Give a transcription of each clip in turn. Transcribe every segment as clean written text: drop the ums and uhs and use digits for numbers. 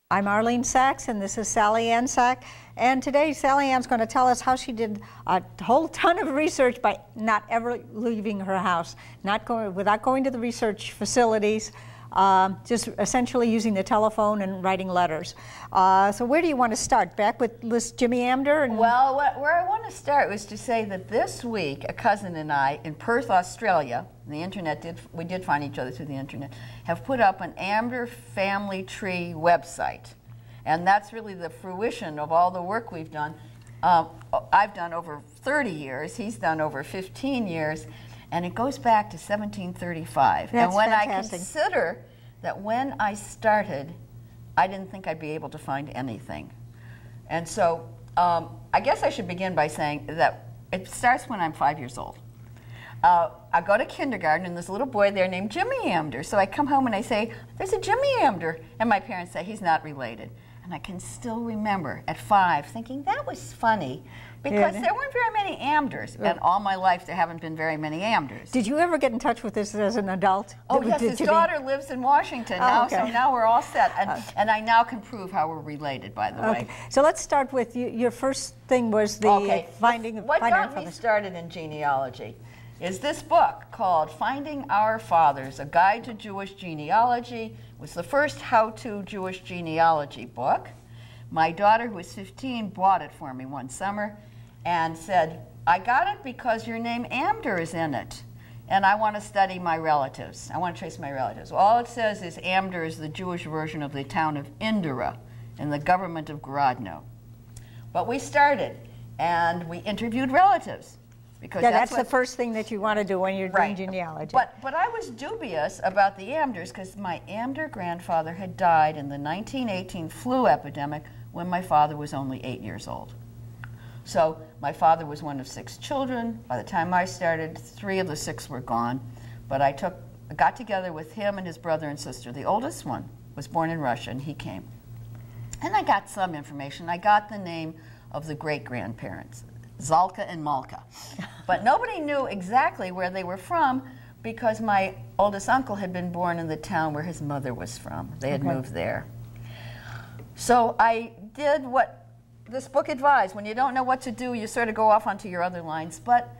I'm Sallyann Sachs, and this is Sallyann Sack. And today, Sallyan's going to tell us how she did a whole ton of research by not ever leaving her house, without going to the research facilities, just essentially using the telephone and writing letters. So where do you want to start? Back with Jimmy Amdur? Well, where I want to start was to say that this week, a cousin and I in Perth, Australia, the internet we did find each other through the internet, have put up an Amdur family tree website. And that's really the fruition of all the work we've done. I've done over 30 years, he's done over 15 years, and it goes back to 1735. That's and when fantastic. I consider that when I started, I didn't think I'd be able to find anything. And so I guess I should begin by saying that it starts when I'm 5 years old. I go to kindergarten, and there's a little boy there named Jimmy Amdur. So I come home and I say, there's a Jimmy Amdur. And my parents say, he's not related. And I can still remember at 5 thinking that was funny because there weren't very many Amdurs. And all my life there haven't been very many Amdurs. Did you ever get in touch with this as an adult? Oh yes, his daughter lives in Washington now, so now we're all set. And I now can prove how we're related, by the way. So let's start with your first thing was the finding. What got me started in genealogy is this book called Finding Our Fathers, A Guide to Jewish Genealogy. It was the first how-to Jewish genealogy book. My daughter, who was 15, bought it for me one summer and said, I got it because your name Amdur is in it, and I want to study my relatives. I want to trace my relatives. Well, all it says is Amdur is the Jewish version of the town of Indura in the government of Grodno. But we started, and we interviewed relatives. Because that's the first thing that you want to do when you're doing genealogy. But I was dubious about the Amdurs because my Amdur grandfather had died in the 1918 flu epidemic when my father was only 8 years old. So my father was one of 6 children. By the time I started, 3 of the 6 were gone. But I got together with him and his brother and sister. The oldest one was born in Russia, and he came. And I got some information. I got the name of the great-grandparents, Zalka and Malka. But nobody knew exactly where they were from because my oldest uncle had been born in the town where his mother was from. They had moved there. So I did what this book advised. When you don't know what to do, you sort of go off onto your other lines. But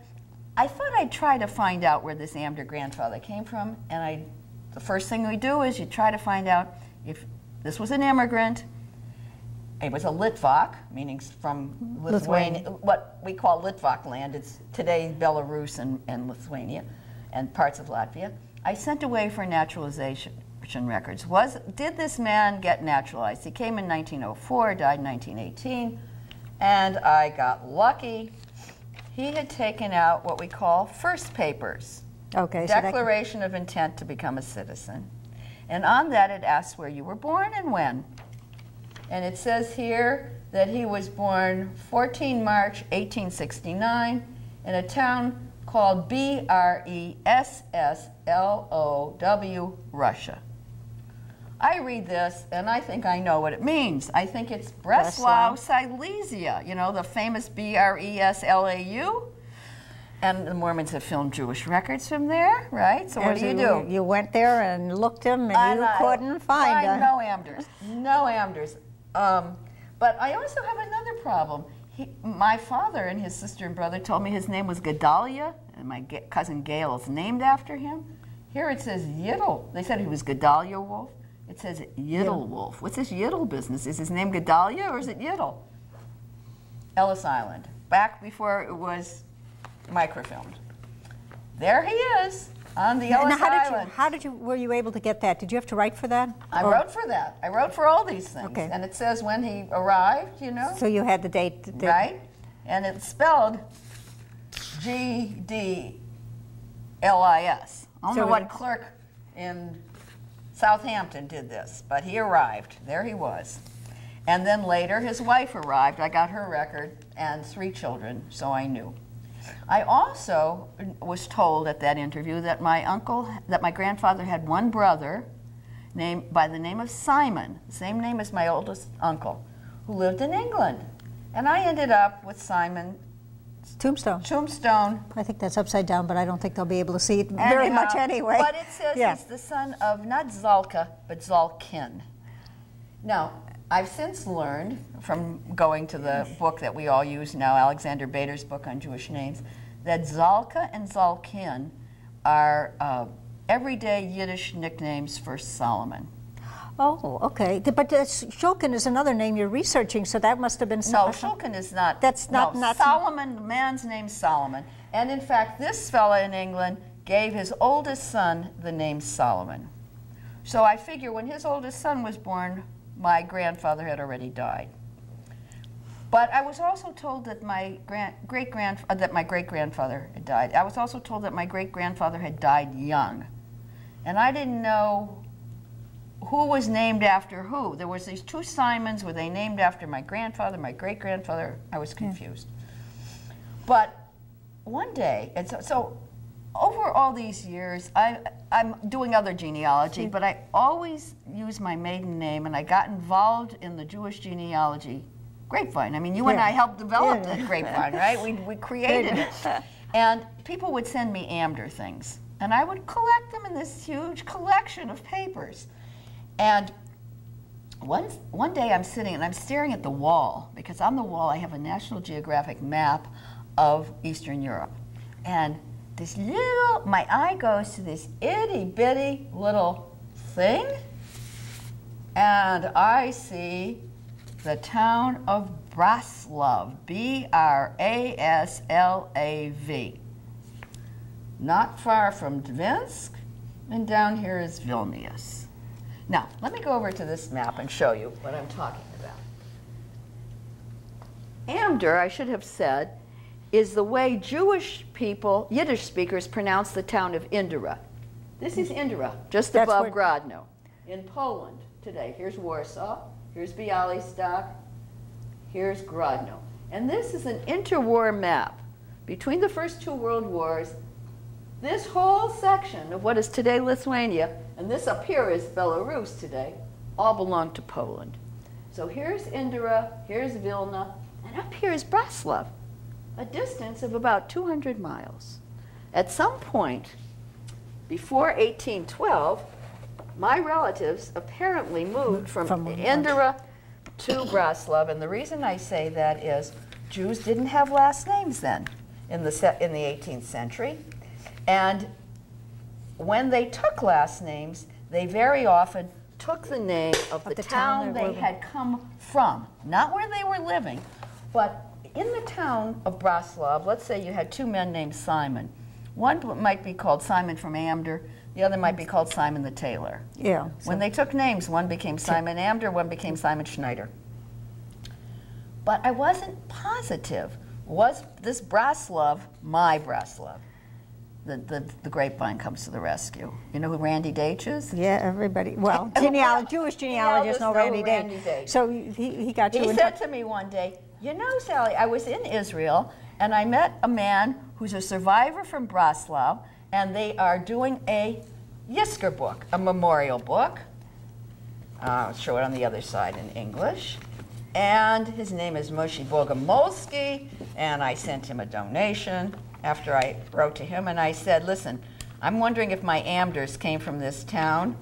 I thought I'd try to find out where this Amdur grandfather came from. And the first thing we do is you try to find out if this was an immigrant. It was a Litvak, meaning from Lithuania, what we call Litvak land. It's today Belarus and Lithuania and parts of Latvia. I sent away for naturalization records. Did this man get naturalized? He came in 1904, died in 1918, and I got lucky. He had taken out what we call first papers, Declaration of Intent to Become a Citizen. And on that it asks where you were born and when. And it says here that he was born 14 March 1869 in a town called Bresslow, Russia. I read this and I think I know what it means. I think it's Breslau, Silesia, you know, the famous Breslau. And the Mormons have filmed Jewish records from there, right? So what do? You went there and looked them and you couldn't find no Amdurs. No Amdurs. But I also have another problem. My father and his sister and brother told me his name was Gedalia, and my cousin Gail is named after him. Here it says Yiddle. They said he was Gedalia Wolf. It says Yiddle Wolf. What's this Yiddle business? Is his name Gedalia or is it Yiddle? Ellis Island, back before it was microfilmed. There he is. On the Ellis Island. Were you able to get that? Did you have to write for that? I wrote for that. I wrote for all these things. Okay. And it says when he arrived, you know. So you had the date. Right. And it's spelled Gdlis. I don't know what clerk in Southampton did this, but he arrived. There he was. And then later his wife arrived. I got her record and 3 children, so I knew. I also was told at that interview that my grandfather had one brother named by the name of Simon, the same name as my oldest uncle, who lived in England. And I ended up with Simon Tombstone. Tombstone. I think that's upside down, but I don't think they'll be able to see it very much anyway. But it says he's the son of not Zalka, but Zalkin. Now, I've since learned from going to the book that we all use now, Alexander Bader's book on Jewish names, that Zalka and Zalkin are everyday Yiddish nicknames for Solomon. Oh, okay. But Shulkin is another name you're researching, so that must have been No, Shulkin is not. That's not. No, not Solomon, the man's name's Solomon. And in fact, this fella in England gave his oldest son the name Solomon. So I figure when his oldest son was born, my grandfather had already died. But I was also told that my great-grandfather had died. I was also told that my great-grandfather had died young. And I didn't know who was named after who. There was these two Simons. Were they named after my grandfather, my great-grandfather? I was confused. But one day, and so over all these years, I'm doing other genealogy, but I always use my maiden name, and I got involved in the Jewish genealogy grapevine. I mean, you and I helped develop that grapevine, right? We created it. And people would send me Amdur things, and I would collect them in this huge collection of papers. And one day I'm sitting and I'm staring at the wall, because on the wall I have a National Geographic map of Eastern Europe. And this little, my eye goes to this itty bitty little thing, and I see the town of Braslav, B-R-A-S-L-A-V. Not far from Dvinsk, and down here is Vilnius. Now, let me go over to this map and show you what I'm talking about. Amdur, I should have said, is the way Jewish people, Yiddish speakers, pronounce the town of Indra. This is Indra, just above Grodno, in Poland today. Here's Warsaw, here's Białystok, here's Grodno. And this is an interwar map. Between the first two world wars, this whole section of what is today Lithuania, and this up here is Belarus today, all belong to Poland. So here's Indra, here's Vilna, and up here is Braslav, a distance of about 200 miles. At some point before 1812, my relatives apparently moved from Indra to Braslav, and the reason I say that is Jews didn't have last names then in the 18th century. And when they took last names, they very often took the name of the town they had come from, not where they were living, but in the town of Braslav. Let's say you had two men named Simon. One might be called Simon from Amdur, the other might be called Simon the tailor. Yeah. When they took names, one became Simon Amdur, one became Simon Schneider. But I wasn't positive. Was this Braslav my Braslav? The grapevine comes to the rescue. You know who Randy Deitch is? Yeah, everybody. Well, Jewish genealogists know Randy Deitch. So he got you. He said to me one day, you know, Sally, I was in Israel and I met a man who's a survivor from Braslav, and they are doing a Yisker book, a memorial book. I'll show it on the other side in English. And his name is Moshe Bogomolsky, and I sent him a donation after I wrote to him, and I said, listen, I'm wondering if my Amdurs came from this town.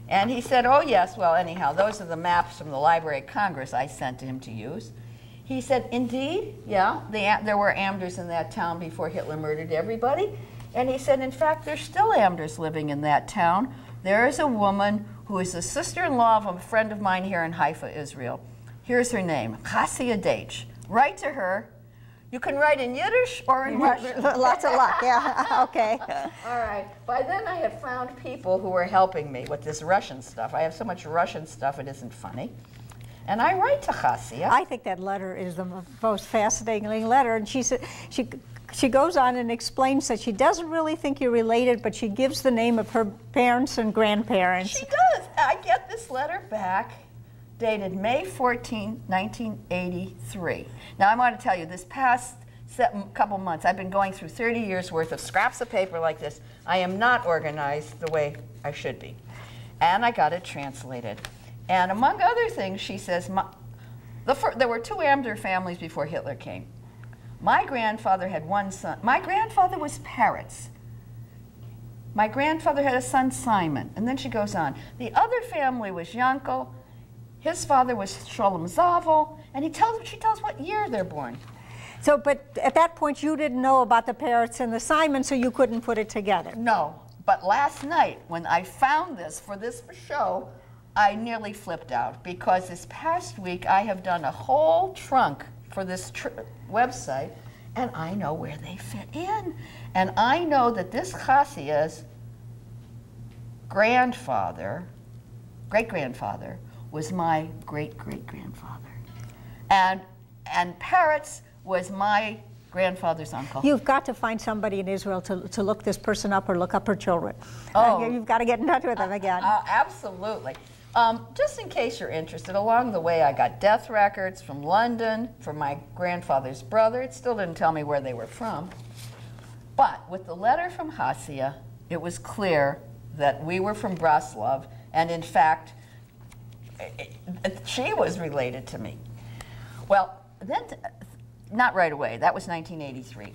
And he said, oh yes, well anyhow, those are the maps from the Library of Congress I sent to him to use. He said, indeed, yeah, there were Amdurs in that town before Hitler murdered everybody. And he said, in fact, there's still Amdurs living in that town. There is a woman who is the sister-in-law of a friend of mine here in Haifa, Israel. Here's her name, Chassia Deitch. Write to her. You can write in Yiddish or in Russian. Lots of luck, yeah, okay. All right. By then I had found people who were helping me with this Russian stuff. I have so much Russian stuff, it isn't funny. And I write to Chassia. I think that letter is the most fascinating letter. And she said, she goes on and explains that she doesn't really think you're related, but she gives the name of her parents and grandparents. She does. I get this letter back, dated May 14, 1983. Now, I want to tell you, this past couple months, I've been going through 30 years' worth of scraps of paper like this. I am not organized the way I should be. And I got it translated. And among other things, she says, there were two Amdur families before Hitler came. My grandfather had one son. My grandfather was Peretz. My grandfather had a son, Simon. And then she goes on. The other family was Yankel. his father was Sholem Zavel, and she tells what year they're born. So, but at that point, you didn't know about the Parrots and the Simon, so you couldn't put it together. No, but last night, when I found this for this show, I nearly flipped out, because this past week I have done a whole trunk for this website, and I know where they fit in. And I know that this Hassia's grandfather, great-grandfather, was my great-great-grandfather. And Parrots was my grandfather's uncle. You've got to find somebody in Israel to look this person up or look up her children. Oh. You've got to get in touch with them again. Absolutely. Just in case you're interested, along the way I got death records from London, from my grandfather's brother. It still didn't tell me where they were from. But with the letter from Hassia, it was clear that we were from Braslav, and in fact, she was related to me. Well, then, not right away. That was 1983.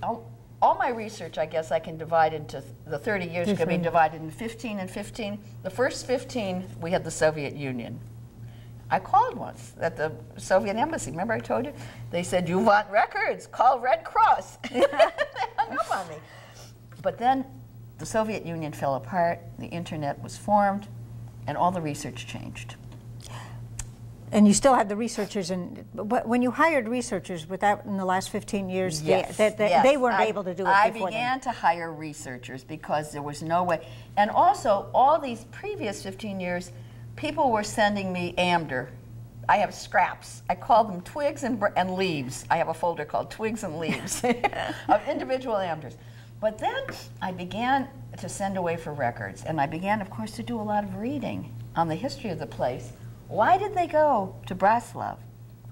All my research, I guess I can divide into, the 30 years could be divided in 15 and 15. The first 15, we had the Soviet Union. I called once at the Soviet embassy. Remember I told you? They said, you want records, call Red Cross. They hung up on me. But then the Soviet Union fell apart, the internet was formed, and all the research changed. And you still had the researchers, but when you hired researchers without in the last 15 years, yes, they weren't able to do it I before began to hire researchers because there was no way. And also, all these previous 15 years, people were sending me Amdur. I have scraps. I call them twigs and leaves. I have a folder called Twigs and Leaves of individual Amdurs. But then I began to send away for records, and I began, of course, to do a lot of reading on the history of the place. Why did they go to Braslav?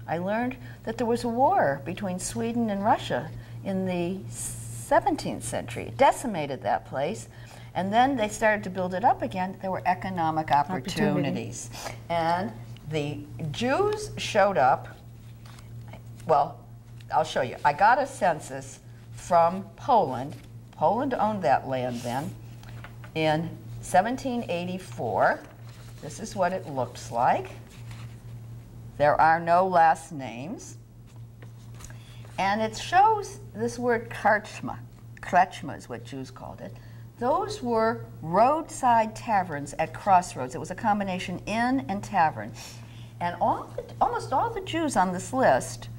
I learned that there was a war between Sweden and Russia in the 17th century. It decimated that place. And then they started to build it up again. There were economic opportunities. And the Jews showed up. Well, I'll show you. I got a census from Poland. Poland owned that land then. In 1784, this is what it looks like. There are no last names. And it shows this word krechma. Krechma is what Jews called it. Those were roadside taverns at crossroads. It was a combination inn and tavern. And almost all the Jews on this list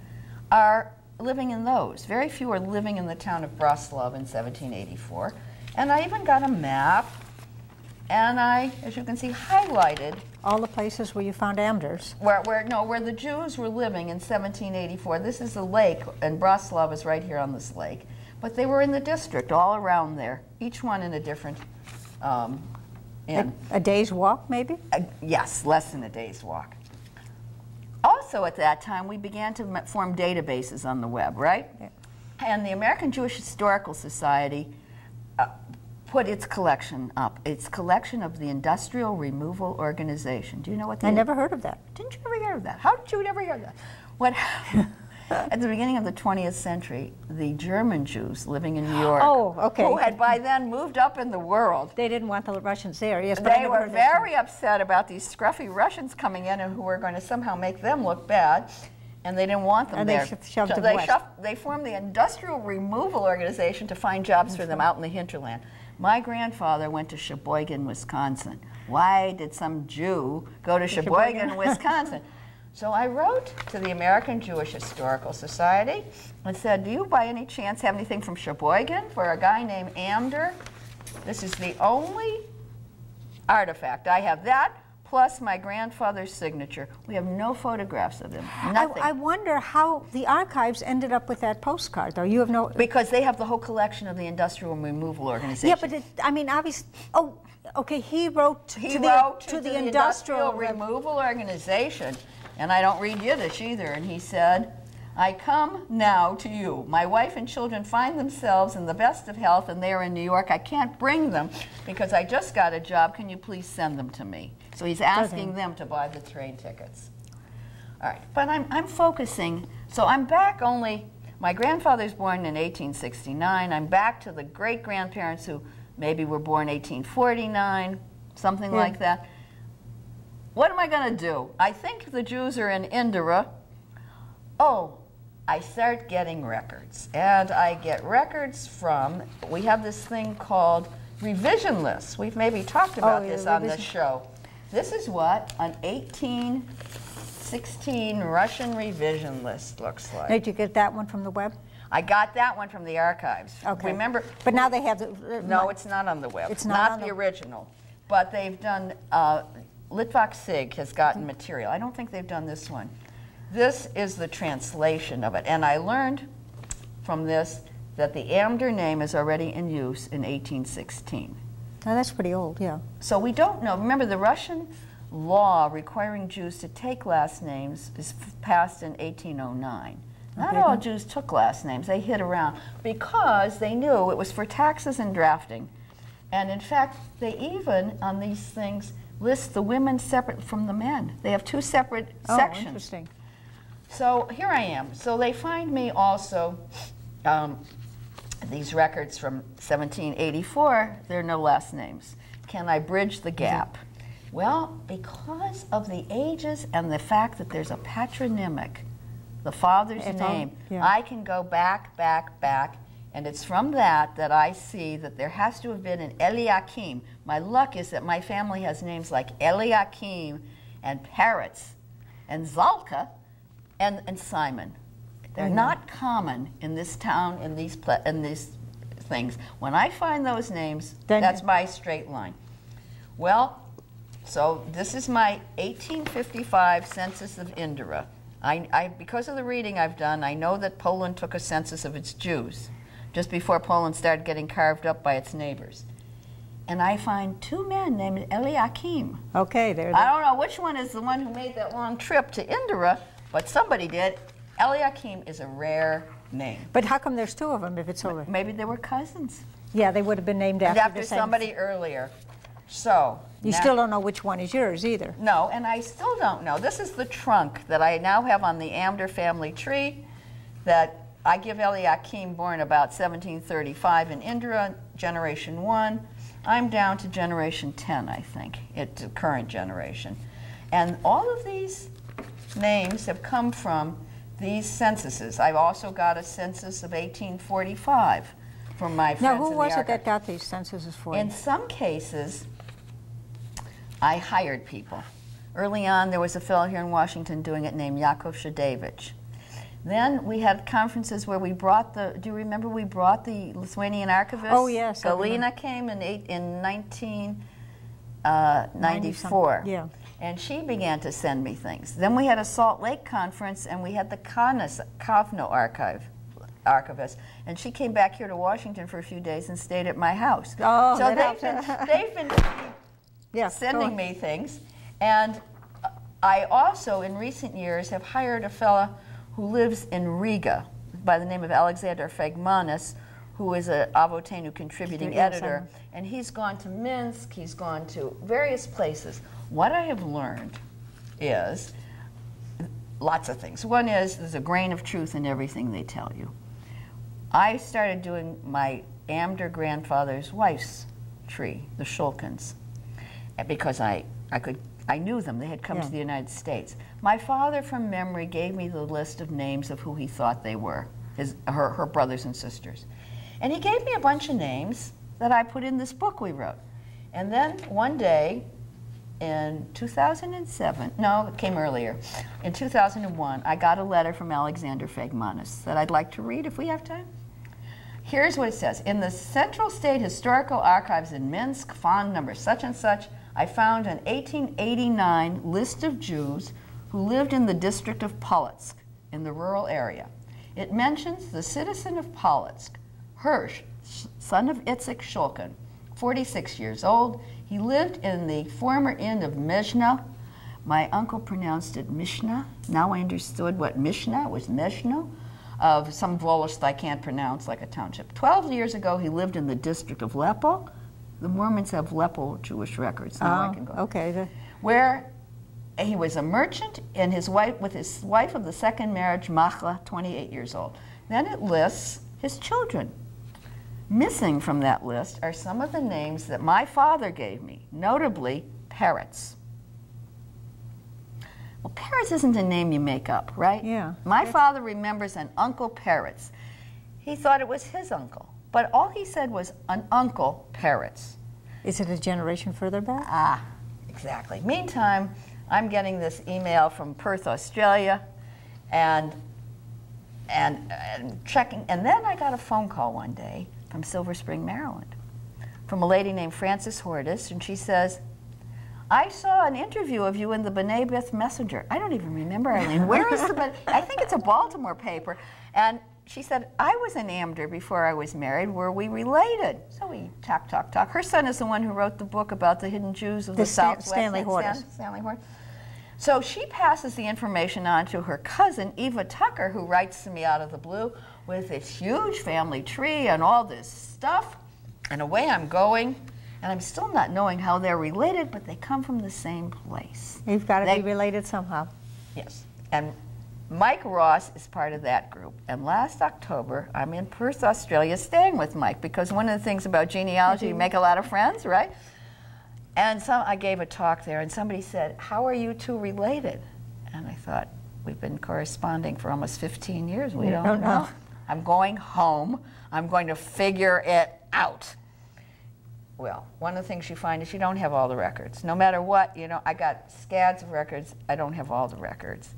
are living in those. Very few are living in the town of Braslav in 1784. And I even got a map, and I, as you can see, highlighted all the places where you found Amdurs. Where the Jews were living in 1784. This is a lake, and Braslav is right here on this lake. But they were in the district, all around there, each one in a different inn. A day's walk, maybe? Yes, less than a day's walk. Also at that time, we began to form databases on the web, right? Yeah. And the American Jewish Historical Society put its collection up. Its collection of the Industrial Removal Organization. Do you know what that is? I never heard of that. Didn't you ever hear of that? How did you never hear of that? What happened? At the beginning of the 20th century, the German Jews living in New York, who had by then moved up in the world. They didn't want the Russians there, yes. They were very upset about these scruffy Russians coming in and who were going to somehow make them look bad, and they didn't want them there. They formed the Industrial Removal Organization to find jobs for them out in the hinterland. My grandfather went to Sheboygan, Wisconsin. Why did some Jew go to Sheboygan, Wisconsin? So I wrote to the American Jewish Historical Society and said, do you by any chance have anything from Sheboygan for a guy named Amdur? This is the only artifact. I have that plus my grandfather's signature. We have no photographs of him, nothing. I wonder how the archives ended up with that postcard, though. You have no... Because they have the whole collection of the Industrial Removal Organization. Yeah, but I mean, obviously... Oh, okay, he wrote to the Industrial Removal Organization. And I don't read Yiddish either. And he said, I come now to you. My wife and children find themselves in the best of health, and they are in New York. I can't bring them because I just got a job. Can you please send them to me? So he's asking them to buy the train tickets. All right, but I'm focusing. So I'm back only, my grandfather's born in 1869. I'm back to the great-grandparents who maybe were born 1849, something like that. what am I going to do? I think the Jews are in Indira. Oh, I start getting records. And I get records from, we have this thing called revision lists. We've maybe talked about this on this show. This is what an 1816 Russian revision list looks like. Did you get that one from the web? I got that one from the archives. Okay. Remember? But now they have the... No, it's not on the web. It's not the original. But they've done, Litvak Sig has gotten material. I don't think they've done this one. This is the translation of it. And I learned from this that the Amdur name is already in use in 1816. Oh, that's pretty old, yeah. So we don't know. Remember, the Russian law requiring Jews to take last names is passed in 1809. Not all Jews took last names. They hid around because they knew it was for taxes and drafting. And in fact, they even, on these things, list the women separate from the men. They have two separate sections. Oh, interesting. So here I am. So they find me also these records from 1784. There are no last names. Can I bridge the gap? Well, because of the ages and the fact that there's a patronymic, the father's name, I can go back, and it's from that that I see that there has to have been an Eliakim. My luck is that my family has names like Eliakim and Peretz and Zalka and Simon. They're not common in this town, in these things. When I find those names, that's my straight line. Well, so this is my 1855 census of Indira. Because of the reading I've done, I know that Poland took a census of its Jews just before Poland started getting carved up by its neighbors. And I find two men named Eliakim. Okay, there. I don't know which one is the one who made that long trip to Indira, but somebody did. Eliakim is a rare name. But how come there's two of them if it's over? Maybe they were cousins. Yeah, they would have been named after the same. Somebody earlier. So you still don't know which one is yours either. No, and I still don't know. This is the trunk that I now have on the Amdur family tree that I give Eliakim, born about 1735 in Indira, generation 1. I'm down to generation 10, I think, it's the current generation. And all of these names have come from these censuses. I've also got a census of 1845 from my friends in the archives. Now, who was it that got these censuses for you? In some cases, I hired people. Early on, there was a fellow here in Washington doing it named Yakov Shadevich. Then we had conferences where we brought do you remember we brought the Lithuanian archivist? Oh, yes. Galina came in 1994. Yeah. And she began to send me things. Then we had a Salt Lake conference, and we had the Kovno archivist. And she came back here to Washington for a few days and stayed at my house. Oh, so they've been sending me things. And I also, in recent years, have hired a fella who lives in Riga by the name of Alexander Fegmanis, who is an Avotenu contributing editor. And he's gone to Minsk, he's gone to various places. What I have learned is lots of things. One is there's a grain of truth in everything they tell you. I started doing my Amdur grandfather's wife's tree, the Shulkins, because I knew them. They had come to the United States. My father, from memory, gave me the list of names of who he thought they were, her brothers and sisters. And he gave me a bunch of names that I put in this book we wrote. And then one day, in 2007, no, it came earlier, in 2001, I got a letter from Alexander Fegmanis that I'd like to read if we have time. Here's what it says. In the Central State Historical Archives in Minsk, fond number such and such, I found an 1889 list of Jews who lived in the district of Polotsk in the rural area. It mentions the citizen of Polotsk, Hirsch, son of Itzik Shulkin, 46 years old. He lived in the former inn of Mezhno. My uncle pronounced it Mishnah. Now I understood what Mishnah was, Mezhno, of some Volosht I can't pronounce, like a township. 12 years ago, he lived in the district of Lepo. The Mormons have Lepo Jewish records. Now I can go. Okay. Where he was a merchant and with his wife of the second marriage, Machla, 28 years old. Then it lists his children. Missing from that list are some of the names that my father gave me, notably Peretz. Well, Peretz isn't a name you make up, right? Yeah. My father remembers an Uncle Peretz. He thought it was his uncle, but all he said was an Uncle Peretz. Is it a generation further back? Ah, exactly. Meantime, I'm getting this email from Perth, Australia, and checking, and then I got a phone call one day from Silver Spring, Maryland, from a lady named Frances Hortis, and she says, I saw an interview of you in the B'nai B'rith Messenger. I don't even remember, Eileen. Where is the, I think it's a Baltimore paper. And she said, I was in Amdur before I was married. Were we related? So we talk. Her son is the one who wrote the book about the hidden Jews of the Southwest. Stanley Hortis. Stanley Hortis. So she passes the information on to her cousin, Eva Tucker, who writes to me out of the blue with this huge family tree and all this stuff. And away I'm going. And I'm still not knowing how they're related, but they come from the same place. You've got to be related somehow. Yes. And Mike Ross is part of that group. And last October, I'm in Perth, Australia, staying with Mike, because one of the things about genealogy, you make a lot of friends, right? And so I gave a talk there, and somebody said, how are you two related? And I thought, we've been corresponding for almost 15 years. We don't know. I'm going home. I'm going to figure it out. Well, one of the things you find is you don't have all the records. No matter what, you know, I got scads of records. I don't have all the records.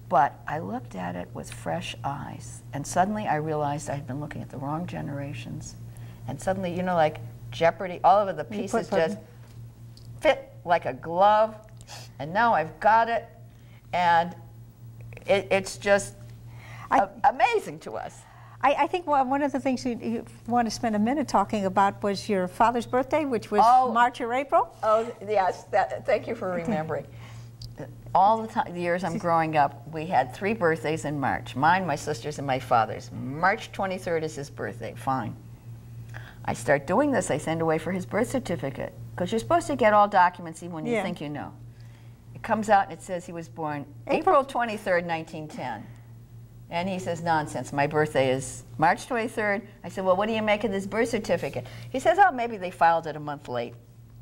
But I looked at it with fresh eyes, and suddenly I realized I had been looking at the wrong generations. And suddenly, you know, like Jeopardy, all of the pieces just fit like a glove, and now I've got it, and it's just amazing to us. I think one of the things you want to spend a minute talking about was your father's birthday, which was March or April. Oh, yes. Thank you for remembering. All the years I'm growing up, we had 3 birthdays in March. Mine, my sister's, and my father's. March 23rd is his birthday. Fine. I start doing this. I send away for his birth certificate, because you're supposed to get all documents even when you think you know. It comes out and it says he was born April 23rd, 1910. And he says, nonsense, my birthday is March 23rd. I said, well, what do you make of this birth certificate? He says, oh, maybe they filed it a month late.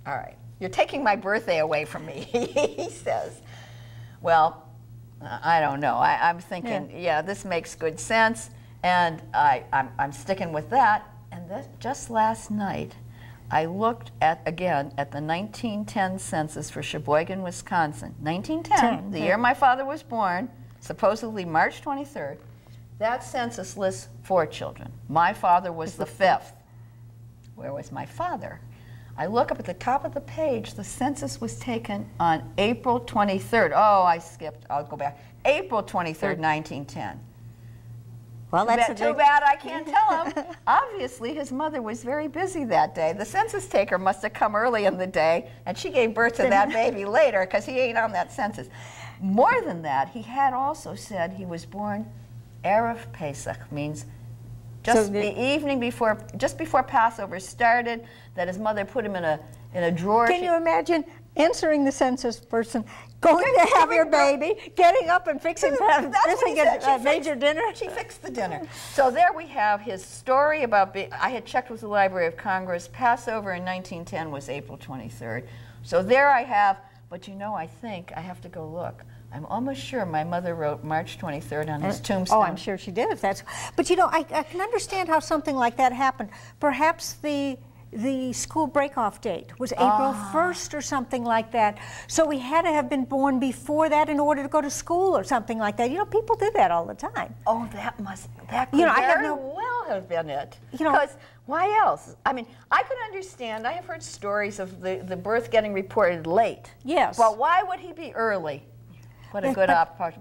All right, you're taking my birthday away from me, he says. Well, I don't know. I'm thinking, yeah, this makes good sense, and I'm sticking with that. And just last night, I looked again at the 1910 census for Sheboygan, Wisconsin. 1910, the year my father was born. Supposedly March 23rd, that census lists 4 children. My father was the 5th. Where was my father? I look up at the top of the page. The census was taken on April 23rd. Oh, I skipped. I'll go back. April 23rd, 1910. Well, Too bad I can't tell him. Obviously, his mother was very busy that day. The census taker must have come early in the day, and she gave birth to that baby later, because he ain't on that census. More than that, he had also said he was born Erev Pesach, means just the evening before, just before Passover started, that his mother put him in a drawer. Can you imagine answering the census person, going to have your baby, getting up and fixing a major dinner? She fixed the dinner. So there we have his story about I had checked with the Library of Congress. Passover in 1910 was April 23rd. So there I have, but you know, I think I have to go look. I'm almost sure my mother wrote March 23rd on his tombstone. Oh, I'm sure she did. But you know, I can understand how something like that happened. Perhaps the school break-off date was April 1st or something like that. So we had to have been born before that in order to go to school or something like that. You know, people did that all the time. Oh, that could very well have been it. You know, because why else? I mean, I could understand. I have heard stories of the birth getting reported late. Yes. Well, why would he be early? What a good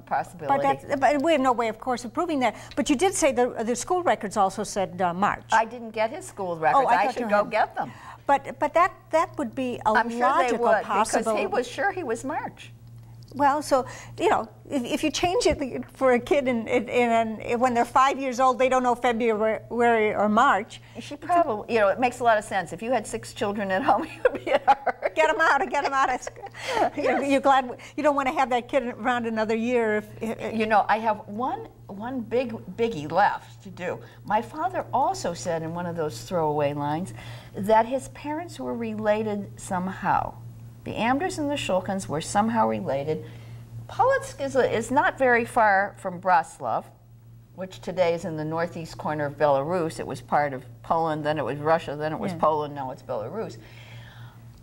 possibility. But we have no way, of course, of proving that. But you did say the school records also said March. I didn't get his school records. I should go get them. But that would be a logical possibility. Because he was sure he was March. Well, so, you know, if you change it for a kid when they're 5 years old, they don't know February or March. She probably, you know, it makes a lot of sense. If you had 6 children at home, you would be in a hurry. Get them out. Yes. You're glad you don't want to have that kid around another year. You know, I have one biggie left to do. My father also said in one of those throwaway lines that his parents were related somehow. The Amdurs and the Shulkins were somehow related. Polotsk is not very far from Bratislava, which today is in the northeast corner of Belarus. It was part of Poland, then it was Russia, then it was Poland, now it's Belarus.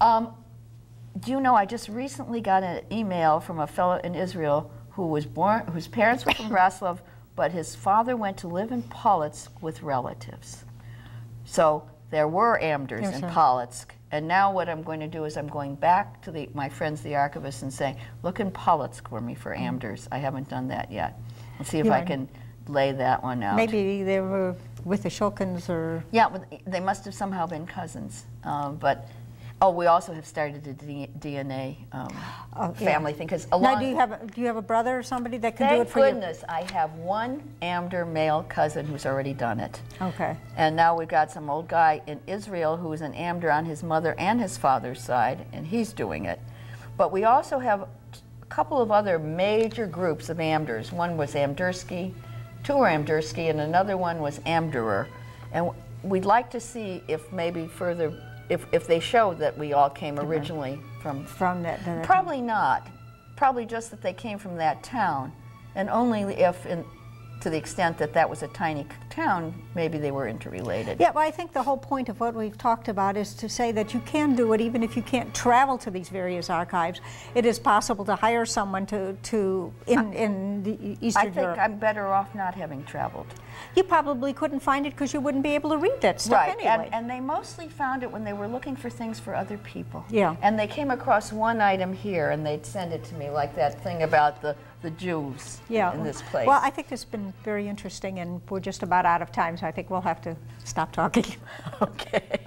Do you know, I just recently got an email from a fellow in Israel who was born, whose parents were from Bratislava, but his father went to live in Polotsk with relatives. So there were Amdurs in Polotsk. And now what I'm going to do is I'm going back to my friends, the archivists, and saying, look in Polotsk for me for Amdurs. I haven't done that yet. And see if I can lay that one out. Maybe they were with the Shulkins or... Yeah, they must have somehow been cousins. But we also have started a DNA family thing. Now, do you have a brother or somebody that can do it for you? Thank goodness, I have one Amdur male cousin who's already done it. Okay. And now we've got some old guy in Israel who's an Amdur on his mother and his father's side, and he's doing it. But we also have a couple of other major groups of Amdurs. One was Amdursky, two were Amdursky, and another one was Amdurer. And we'd like to see if maybe further, if they show that we all came originally from that. Probably not. Probably just that they came from that town, and only if, to the extent that that was a tiny town, maybe they were interrelated. Yeah, well, I think the whole point of what we've talked about is to say that you can do it even if you can't travel to these various archives. It is possible to hire someone in the Eastern Europe. I think I'm better off not having traveled. You probably couldn't find it because you wouldn't be able to read that stuff anyway. And they mostly found it when they were looking for things for other people. Yeah. And they came across one item here, and they'd send it to me, like that thing about the Jews in this place. Well, I think it's been very interesting, and we're just about out of time, so I think we'll have to stop talking. Okay.